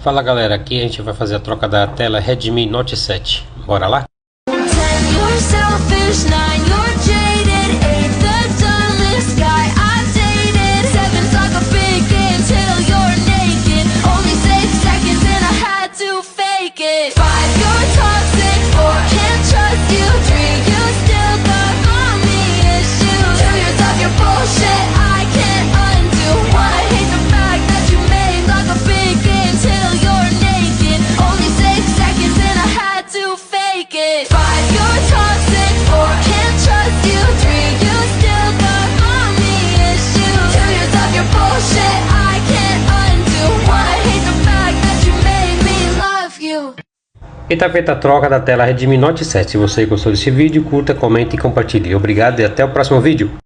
Fala galera, aqui a gente vai fazer a troca da tela Redmi Note 7. Bora lá? E tá feita a troca da tela Redmi Note 7. Se você gostou desse vídeo, curta, comente e compartilhe. Obrigado e até o próximo vídeo.